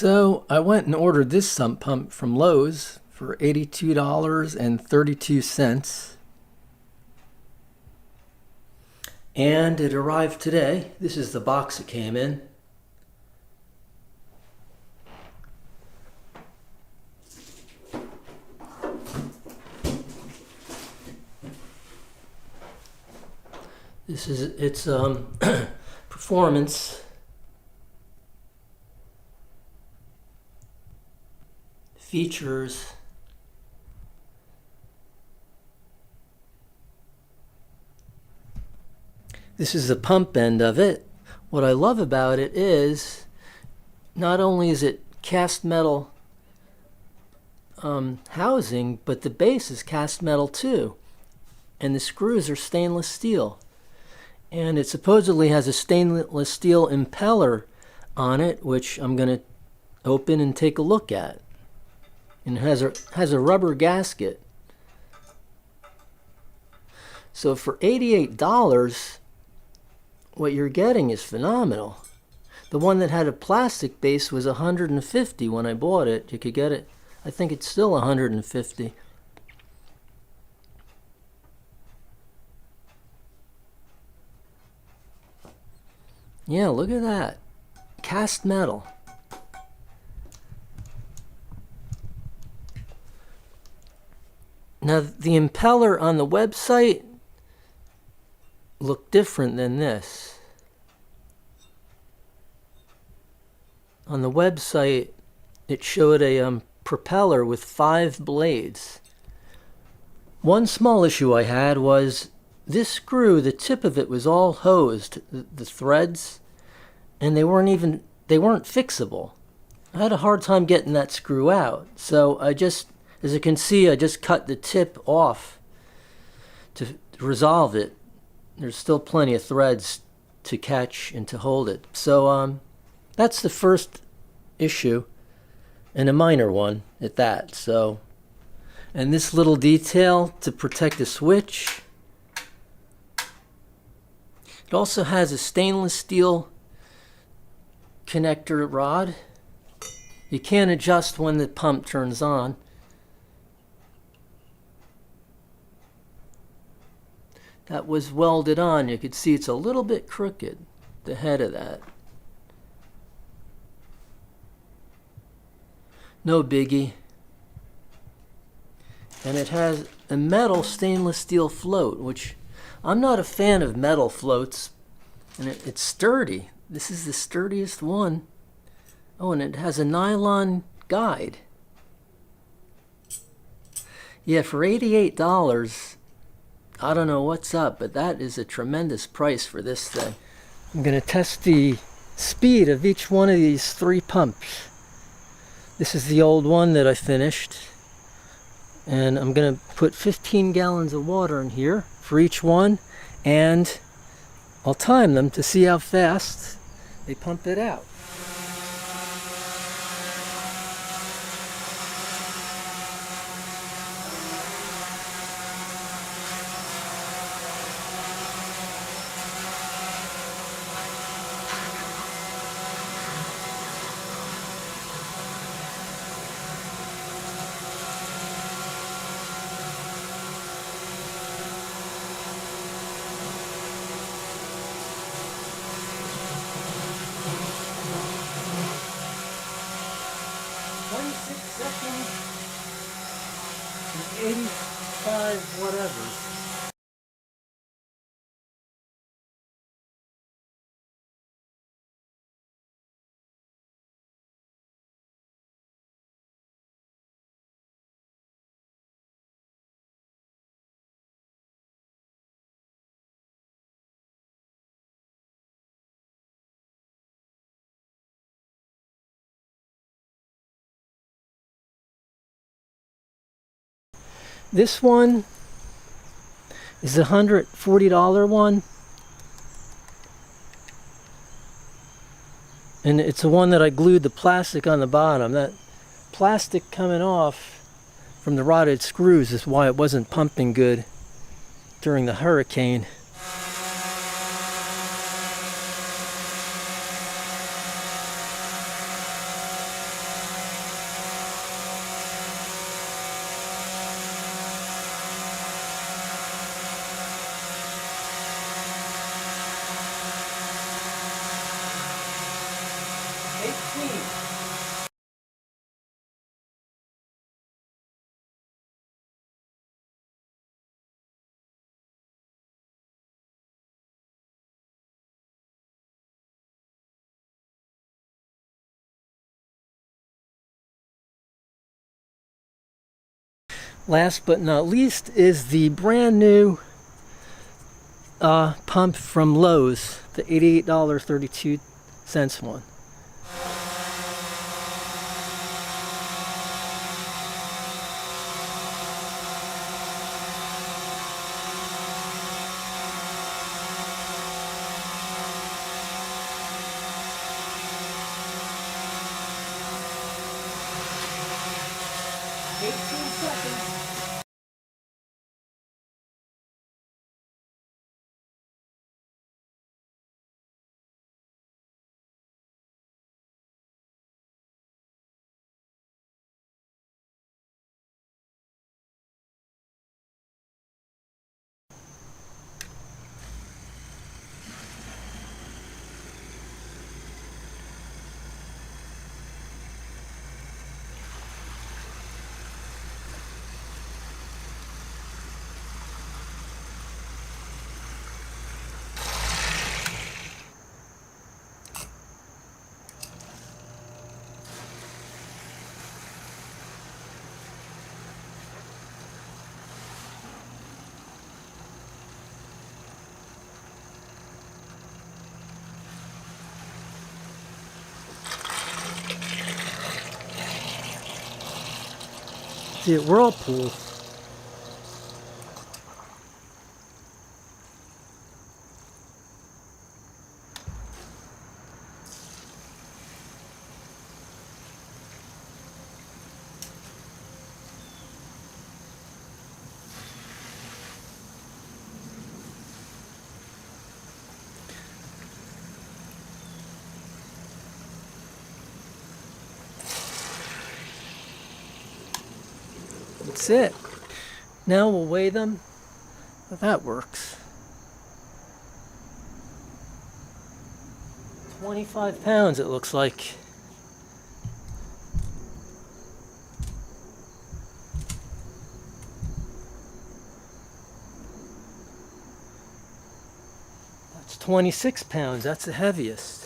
So I went and ordered this sump pump from Lowe's for $82.32. And it arrived today. This is the box it came in. This is its performance. Features. This is the pump end of it. What I love about it is not only is it cast metal housing, but the base is cast metal too. And the screws are stainless steel. And it supposedly has a stainless steel impeller on it, which I'm going to open and take a look at. And it has a rubber gasket. So for $88, what you're getting is phenomenal. The one that had a plastic base was $150 when I bought it. You could get it, I think it's still $150. Yeah, look at that. Cast metal. Now, the impeller on the website looked different than this. On the website, it showed a propeller with 5 blades. One small issue I had was this screw, the tip of it was all hosed, the threads, and they weren't fixable. I had a hard time getting that screw out, so as you can see, I just cut the tip off to resolve it. There's still plenty of threads to catch and to hold it. So that's the first issue, and a minor one at that. So, and this little detail to protect the switch. It also has a stainless steel connector rod. You can't adjust when the pump turns on. That was welded on. You could see it's a little bit crooked, the head of that. No biggie. And it has a metal stainless steel float, which I'm not a fan of metal floats. And it's sturdy. This is the sturdiest one. Oh, and it has a nylon guide. Yeah, for $88, I don't know what's up, but that is a tremendous price for this thing. I'm going to test the speed of each one of these 3 pumps. This is the old one that I finished. And I'm going to put 15 gallons of water in here for each one. And I'll time them to see how fast they pump it out. Seconds and 85 whatever. This one is the $140 one. And it's the one that I glued the plastic on the bottom. That plastic coming off from the rotted screws is why it wasn't pumping good during the hurricane. 18. Last but not least is the brand new pump from Lowe's, the $88.32 one. The whirlpool. That's it. Now we'll weigh them. Well, that works. 25 pounds it looks like. That's 26 pounds. That's the heaviest.